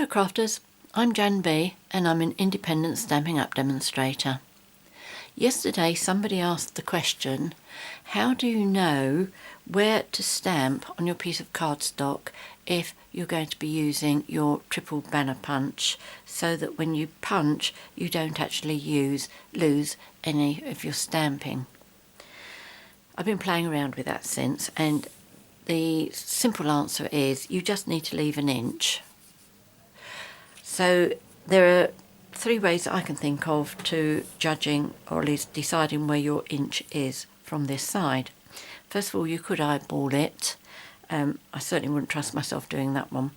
Hello crafters, I'm JanB and I'm an independent Stampin' Up demonstrator. Yesterday somebody asked the question, how do you know where to stamp on your piece of cardstock if you're going to be using your triple banner punch, so that when you punch you don't actually lose any of your stamping? I've been playing around with that since, and the simple answer is you just need to leave an inch. So there are three ways I can think of to judging, or at least deciding where your inch is from this side. First of all, you could eyeball it. I certainly wouldn't trust myself doing that one.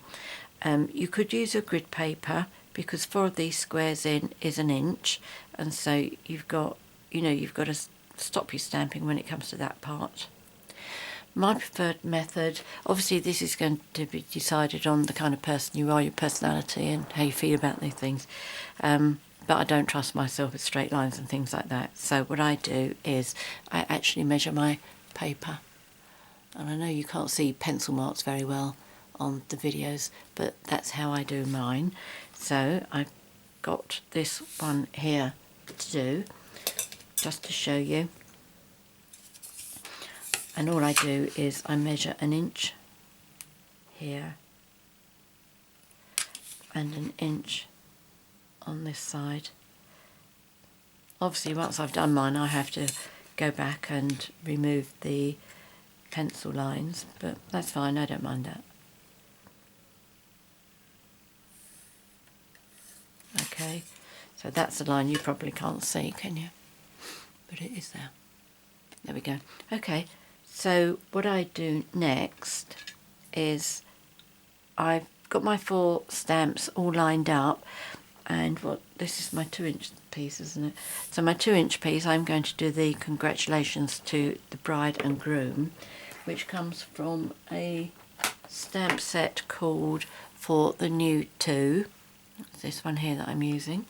You could use a grid paper, because 4 of these squares in is an inch, and so you've got to stop your stamping when it comes to that part. My preferred method, obviously this is going to be decided on the kind of person you are, your personality and how you feel about these things, but I don't trust myself with straight lines and things like that. So what I do is I actually measure my paper, and I know you can't see pencil marks very well on the videos, but that's how I do mine. So I've got this one here to do, just to show you. And all I do is I measure an inch here and an inch on this side. Obviously once I've done mine I have to go back and remove the pencil lines, but that's fine, I don't mind that. Okay, so that's the line you probably can't see, can you? But it is there. There we go. Okay. So what I do next is I've got my 4 stamps all lined up, and this is my 2-inch piece, isn't it? So my 2-inch piece, I'm going to do the congratulations to the bride and groom, which comes from a stamp set called For the New To. It's this one here that I'm using.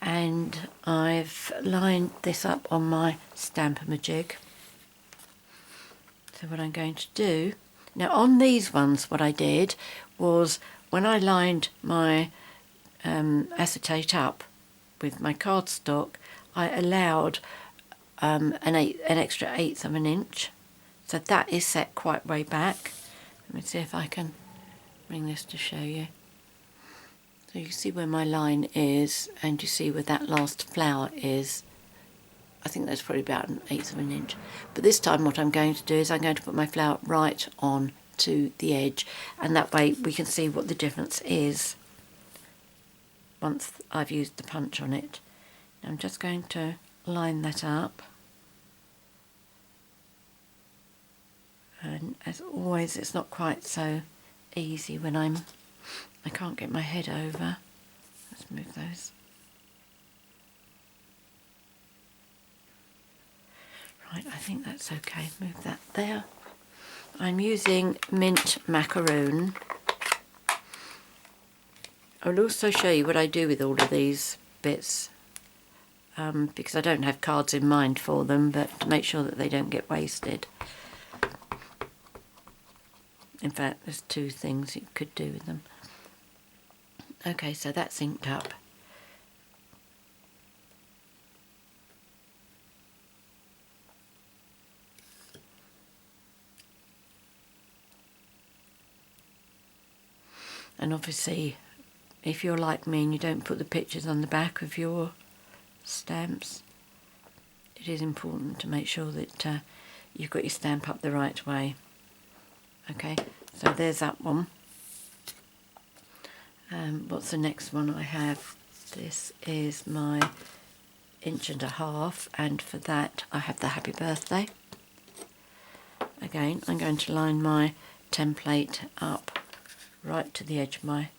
And I've lined this up on my Stamp-a-ma-jig. So what I'm going to do, now on these ones what I did was, when I lined my acetate up with my cardstock, I allowed an extra 1/8 of an inch. So that is set quite way back. Let me see if I can bring this to show you. So you see where my line is, and you see where that last flower is. I think that's probably about 1/8 of an inch. But this time what I'm going to do is I'm going to put my flower right on to the edge, and that way we can see what the difference is once I've used the punch on it. Now I'm just going to line that up. And as always, it's not quite so easy when I can't get my head over. Let's move those. Right, I think that's okay. Move that there. I'm using mint macaroon. I'll also show you what I do with all of these bits, because I don't have cards in mind for them, but to make sure that they don't get wasted. In fact, there's 2 things you could do with them. Okay, so that's inked up. And obviously, if you're like me and you don't put the pictures on the back of your stamps, it is important to make sure that you've got your stamp up the right way. Okay, so there's that one. What's the next one I have? This is my 1.5 inch, and for that I have the happy birthday. Again, I'm going to line my template up right to the edge of my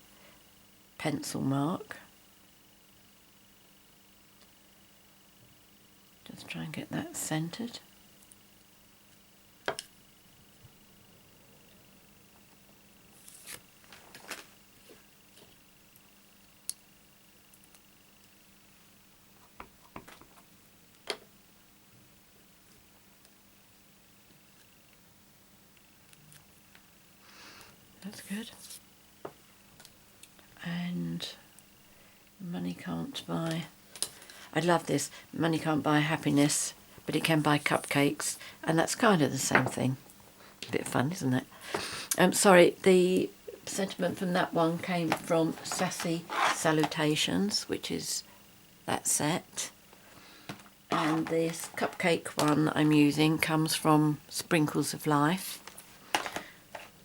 pencil mark. Just try and get that centered. That's good. and money can't buy, I love this, money can't buy happiness, but it can buy cupcakes, and that's kind of the same thing. A bit fun, isn't it? Sorry, the sentiment from that one came from Sassy Salutations, which is that set. And this cupcake one I'm using comes from Sprinkles of Life.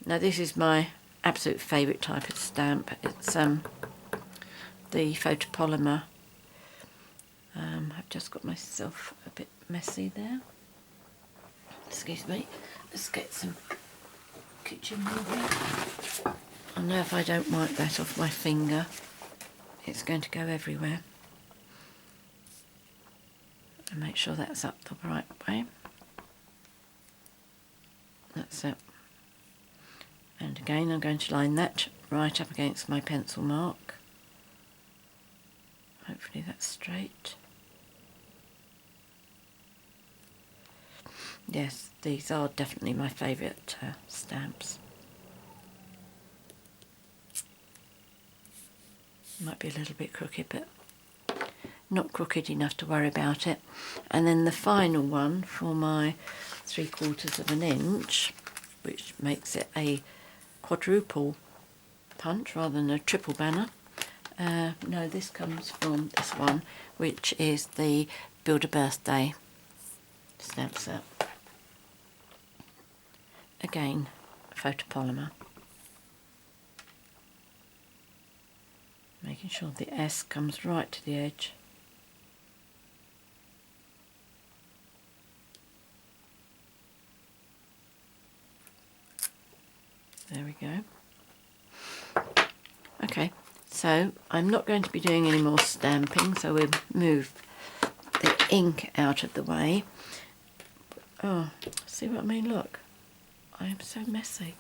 Now this is my absolute favourite type of stamp. It's the Photopolymer. I've just got myself a bit messy there. Excuse me. Let's get some kitchen water. I know if I don't wipe that off my finger, it's going to go everywhere. And make sure that's up the right way. That's it. And again, I'm going to line that right up against my pencil mark. Hopefully that's straight. Yes, these are definitely my favourite stamps. Might be a little bit crooked, but not crooked enough to worry about it. And then the final one for my 3/4 of an inch, which makes it a quadruple punch rather than a triple banner. No, this comes from this one, which is the Build a Birthday stamp set. Again, photopolymer. Making sure the S comes right to the edge. There we go. Okay, so I'm not going to be doing any more stamping, so we'll move the ink out of the way. Oh, see what I mean? Look, I am so messy.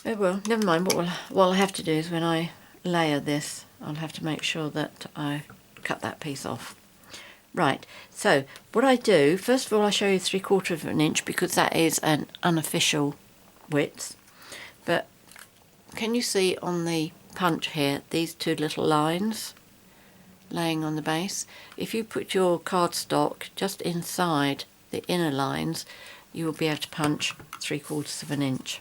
Oh well, never mind. What I'll have to do is when I layer this, I'll have to make sure that I cut that piece off. Right, so what I do, first of all I show you 3/4 of an inch because that is an unofficial width. But can you see on the punch here, these two little lines laying on the base? If you put your cardstock just inside the inner lines, you will be able to punch 3/4 of an inch.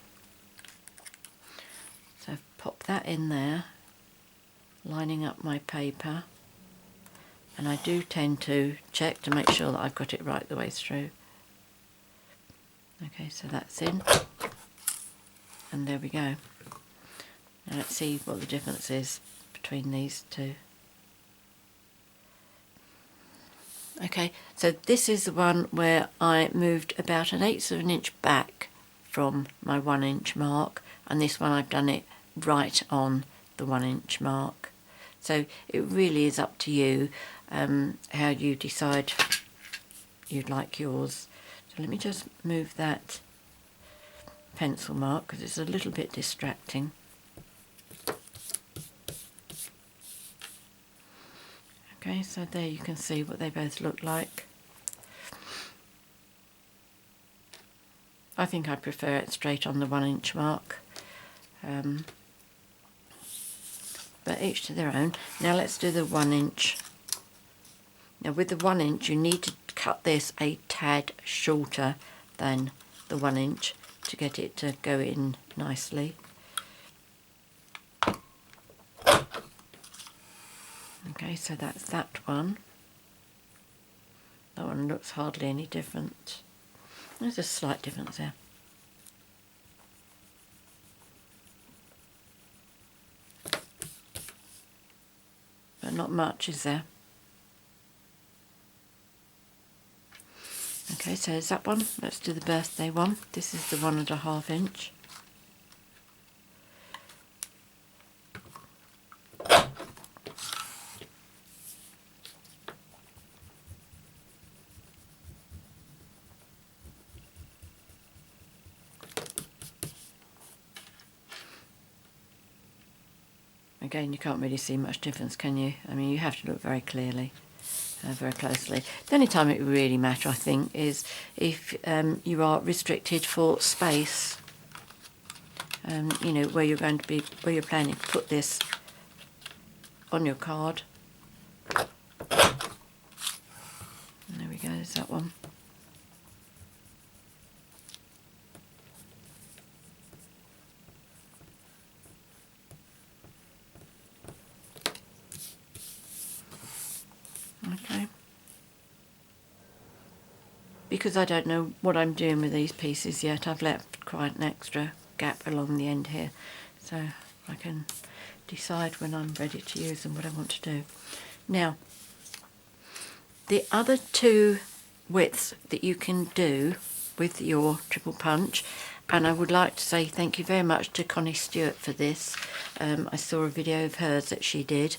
So pop that in there, lining up my paper, and I do tend to check to make sure that I've got it right the way through. Okay, so that's in, and there we go. Now let's see what the difference is between these two. Okay, so this is the one where I moved about 1/8 of an inch back from my 1 inch mark, and this one I've done it right on the 1 inch mark. So it really is up to you how you decide you'd like yours. So let me just move that pencil mark because it's a little bit distracting. Okay, so there you can see what they both look like. I think I prefer it straight on the 1 inch mark. But each to their own. Now let's do the 1 inch. Now with the 1 inch you need to cut this a tad shorter than the 1 inch to get it to go in nicely. Okay, so that's that one. That one looks hardly any different. There's a slight difference there. But not much, is there? Okay, so there's that one. Let's do the birthday one. This is the 1.5 inch. Again, you can't really see much difference, can you? I mean, you have to look very clearly, very closely. The only time it would really matter, I think, is if you are restricted for space. you know, where you're planning to put this on your card. And there we go, there's that one. Okay. Because I don't know what I'm doing with these pieces yet, I've left quite an extra gap along the end here, so I can decide when I'm ready to use them what I want to do. Now, the other two widths that you can do with your triple punch, and I would like to say thank you very much to Connie Stewart for this. I saw a video of hers that she did,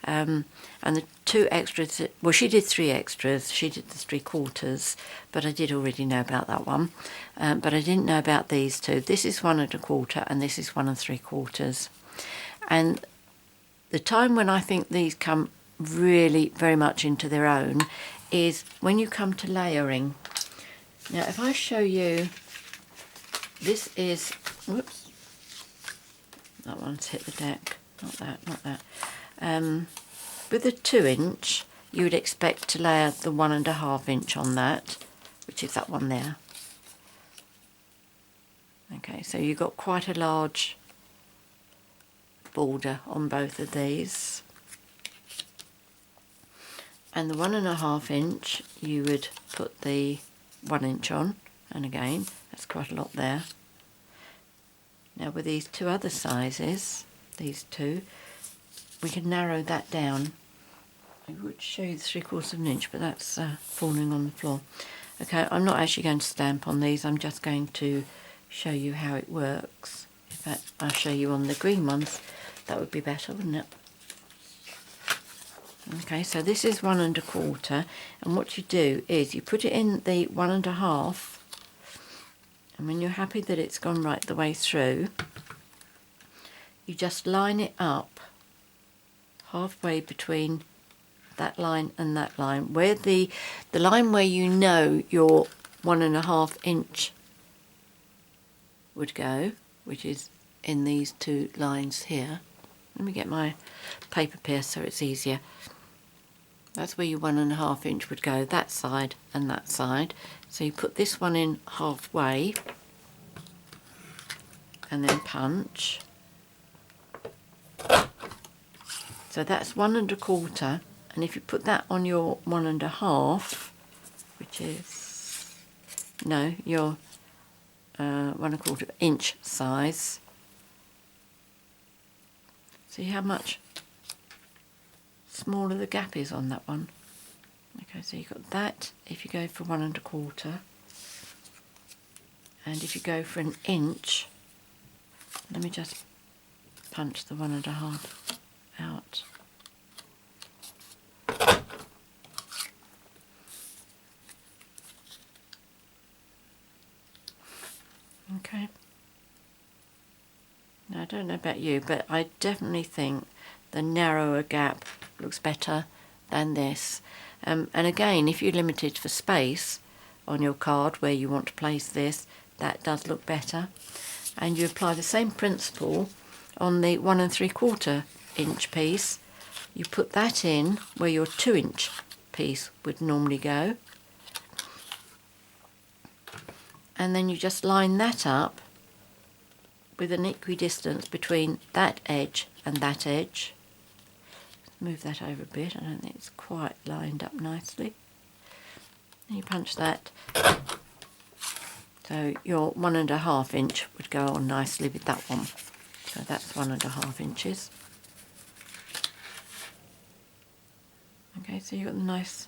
and the two extras, well, she did 3 extras, she did the 3/4, but I did already know about that one, but I didn't know about these two. This is 1 1/4 and this is 1 3/4, and the time when I think these come really very much into their own is when you come to layering. Now if I show you, this is, whoops, that one's hit the deck, not that. With a 2 inch you would expect to layer the 1 1/2 inch on that, which is that one there. Okay, so you've got quite a large border on both of these. And the 1 1/2 inch you would put the 1 inch on, and again that's quite a lot there. Now with these two other sizes, these two, we can narrow that down. I would show you the 3/4 inch, but that's falling on the floor. Okay, I'm not actually going to stamp on these, I'm just going to show you how it works. In fact, I'll show you on the green ones, that would be better, wouldn't it? Okay, so this is 1 1/4, and what you do is you put it in the 1 1/2, and when you're happy that it's gone right the way through, you just line it up halfway between that line and that line, where the line where you know your 1 1/2 inch would go, which is in these two lines here. Let me get my paper pierce so it's easier. That's where your 1 1/2 inch would go, that side and that side. So you put this one in halfway and then punch. So that's 1 1/4, and if you put that on your 1 1/2, which is, no, your 1 1/4 inch size, see how much smaller the gap is on that one. Okay, so you've got that if you go for 1 1/4, and if you go for an inch, let me just punch the 1 1/2 out. Okay. Now I don't know about you, but I definitely think the narrower gap looks better than this. And again, if you're limited for space on your card where you want to place this, that does look better. And you apply the same principle on the 1 3/4 inch piece. You put that in where your 2 inch piece would normally go, and then you just line that up with an equidistance between that edge and that edge. Move that over a bit, I don't think it's quite lined up nicely. And you punch that, so your 1 1/2 inch would go on nicely with that one. So that's 1 1/2 inches. Okay, so you've got the nice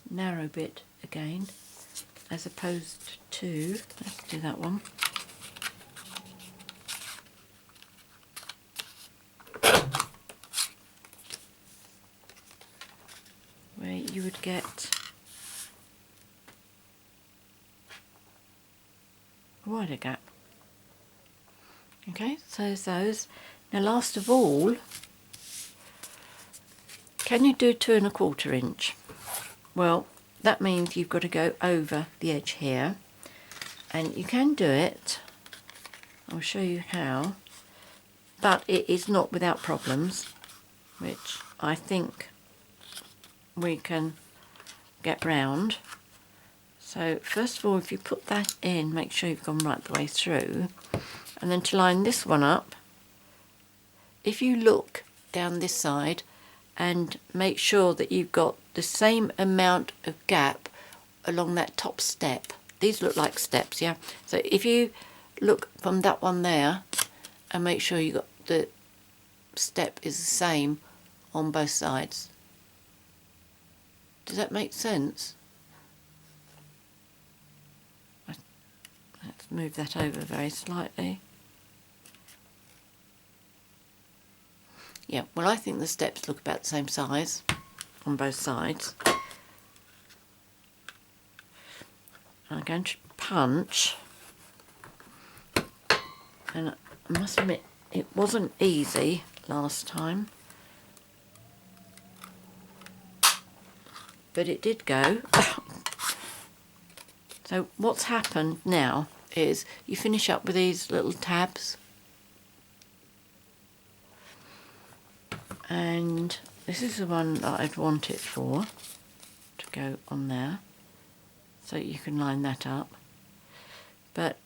narrow bit again, as opposed to, let's do that one. Where you would get a wider gap. Okay, so there's those. Now last of all, can you do 2 1/4 inch? Well, that means you've got to go over the edge here, and you can do it. I'll show you how, but it is not without problems, which I think we can get round. So first of all, if you put that in, make sure you've gone right the way through, and then to line this one up, if you look down this side and make sure that you've got the same amount of gap along that top step. These look like steps, yeah? So if you look from that one there and make sure you got the step is the same on both sides. Does that make sense? Let's move that over very slightly. Yeah, well, I think the steps look about the same size on both sides. I'm going to punch, and I must admit it wasn't easy last time, but it did go. So what's happened now is you finish up with these little tabs, and this is the one that I'd want it for to go on there, so you can line that up. But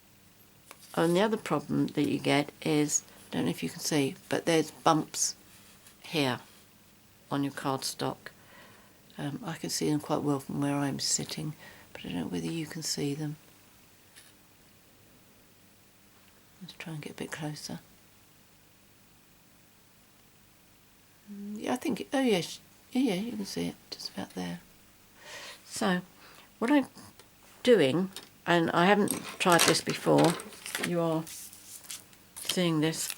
the other problem that you get is, I don't know if you can see, but there's bumps here on your cardstock. I can see them quite well from where I'm sitting, but I don't know whether you can see them. Let's try and get a bit closer. Yeah, I think, oh yes, yeah, you can see it just about there. So what I'm doing, and I haven't tried this before, you are seeing this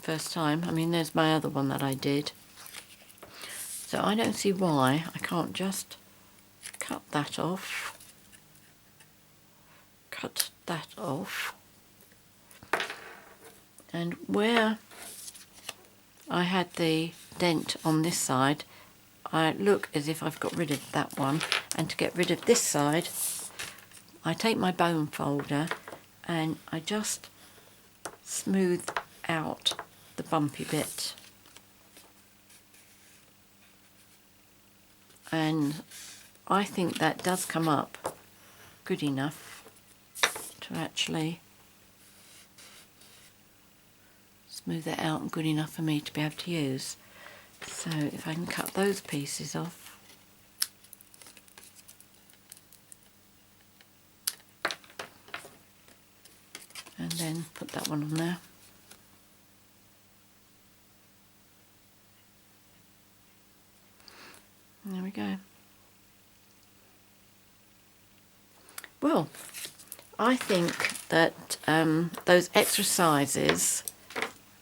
first time. I mean, there's my other one that I did. So I don't see why I can't just cut that off. Cut that off. And where I had the dent on this side, I look as if I've got rid of that one. And to get rid of this side, I take my bone folder and I just smooth out the bumpy bit. And I think that does come up good enough to actually smooth it out and good enough for me to be able to use. So if I can cut those pieces off, and then put that one on there. There we go. Well, I think that those extra sizes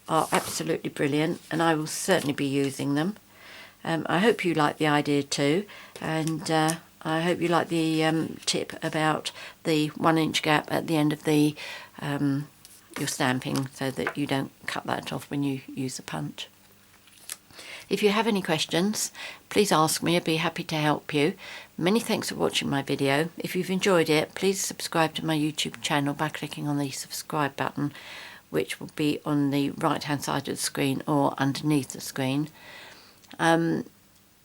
are absolutely brilliant, and I will certainly be using them. I hope you like the idea too, and I hope you like the tip about the 1 inch gap at the end of the your stamping, so that you don't cut that off when you use the punch. If you have any questions, please ask me. I'd be happy to help you. Many thanks for watching my video. If you've enjoyed it, please subscribe to my YouTube channel by clicking on the subscribe button, which will be on the right hand side of the screen or underneath the screen. And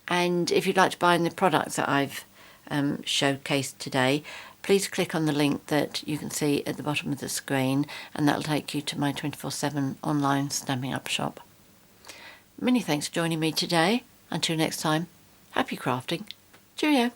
if you'd like to buy the products that I've showcased today, please click on the link that you can see at the bottom of the screen, and that'll take you to my 24/7 online Stampin' Up shop. Many thanks for joining me today. Until next time, happy crafting. Cheerio.